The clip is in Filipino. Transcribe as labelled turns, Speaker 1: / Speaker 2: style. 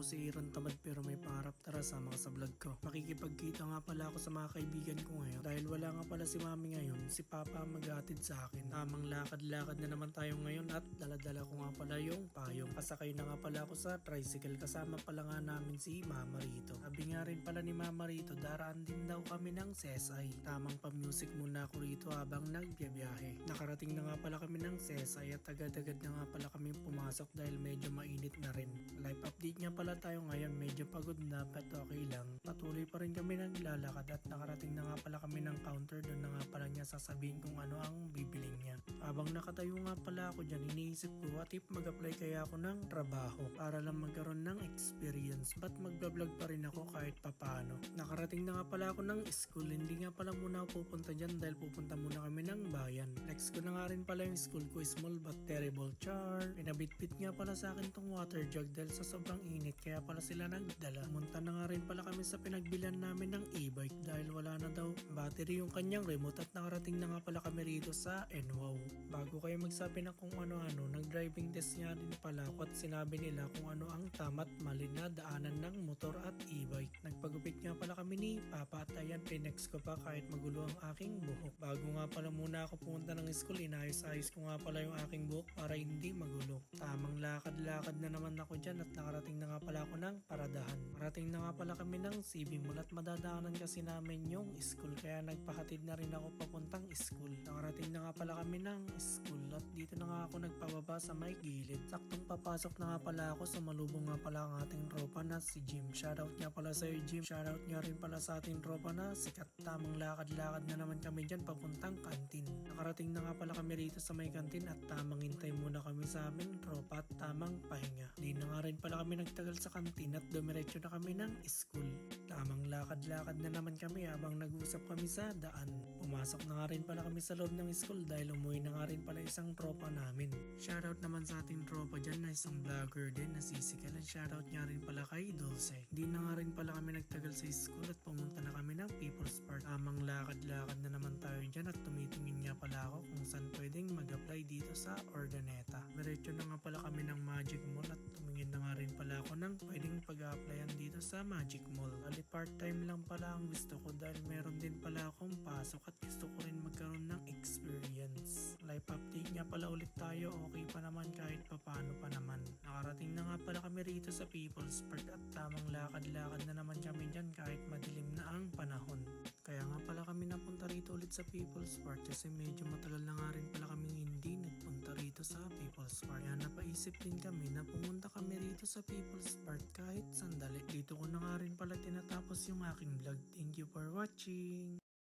Speaker 1: ako si Aaron Tamad pero may pangarap, tara sama ka sa vlog ko. Makikipagkita nga pala ako sa mga kaibigan ko ngayon. Dahil wala nga pala si mami ngayon, si papa ang maghatid sa akin. Tamang lakad-lakad na naman tayo ngayon at daladala ko nga pala yung payong. Pasakay na nga pala ako sa tricycle, kasama pala nga namin si mama rito. Sabi nga rin pala ni mama rito, daraan din daw kami ng CSI. Tamang pa-music muna ako rito habang nagbiyahe. Nakarating na nga pala kami ng CSI at agad-agad na nga pala kami pumasok dahil medyo mainit na rin. Life update nga pala tayo ngayon, medyo pagod na pero okay lang. Patuloy pa rin kami naglalakad at nakarating na nga pala kami ng counter. Doon na nga pala niya sasabihin kung ano ang bibiling niya. Habang nakatayo nga pala ako dyan, iniisip ko what if mag-apply kaya ako ng trabaho para lang magkaroon ng experience. Ba't mag-vlog pa rin ako kahit papano? Nakarating na nga pala ako ng school, hindi nga pala muna ako pupunta dyan dahil pupunta muna kami ng bayan. Next ko na nga rin pala yung school ko, small but terrible char. Pinabitbit nga pala sa akin tong water jug dahil sa sobrang init kaya pala sila nagdala. Munta na nga rin pala kami sa pinagbilan namin ng e-bike dahil wala na daw battery yung kanyang remote at nakarating na nga pala kami rito sa NWOW. Bago kayo magsabi na kung ano-ano, nag-driving test nga din pala ako at sinabi nila kung ano ang tama't mali na daanan ng motor at e-bike. Nagpagupit nga pala kami ni Papa at ayan, pinex ko pa kahit magulo ang aking buhok. Bago nga pala muna ako pumunta ng school, inayos-ayos ko nga pala yung aking buhok para hindi magulo. Tamang lakad-lakad na naman ako dyan at nakarating na nga pala ako ng paradahan. Parating na nga pala kami ng CB Mall at madadaanan kasi namin yung school kaya nagpahatid na rin ako papuntang school. Nakarating na nga pala kami ng school at dito na nga ako nagpababa sa may gilid. Saktong papasok na nga pala ako, sumalubong nga pala ang ating tropa na si Jim. Shoutout nga pala sa Jim. Shoutout nga rin pala sa ating tropa na sikat. Tamang lakad-lakad na naman kami dyan papuntang kantin. Nakarating na nga pala kami rito sa may kantin at tamang hintay muna kami sa aming tropa at tamang pahinga. Di na nga rin pala kami nagtagal sa kantin at dumiretso na kami ng school. Tamang lakad-lakad na naman kami habang nag-usap kami sa daan. Pumasok na nga rin pala kami sa loob ng school dahil umuwi na nga rin pala isang tropa namin. Shoutout naman sa ating tropa dyan na isang vlogger din na si Sikal. Shoutout nga rin pala kay Dulce. Di na nga rin pala kami nagtagal sa school at pumunta na kami ng People's Park. Tamang lakad-lakad na naman tayo dyan at tumitingin nga pala ako kung saan pwedeng mag-apply dito sa Organeta. Diretso na nga pala kami ng Magic Mall at tumingin na nga rin pala ako ng pwedeng pag-applyan dito sa Magic Mall. Ali part-time lang pala ang gusto ko dahil meron din pala akong pasok at gusto ko rin magkaroon ng experience. Life update nga pala ulit tayo, okay pa naman kahit papano pa naman. Nakarating na nga pala kami rito sa People's Park at tamang lakad-lakad na naman kami dyan kahit madilim na ang panahon. Kaya nga pala kami napunta rito ulit sa People's Park kasi medyo matagal na nga rin pala kami hindi nagpunta rito sa People's Park. Kaya napaisip din kami na pumunta kami rito sa People's Park kahit sandali. Dito ko na nga rin pala tinatapos yung aking vlog. Thank you for watching!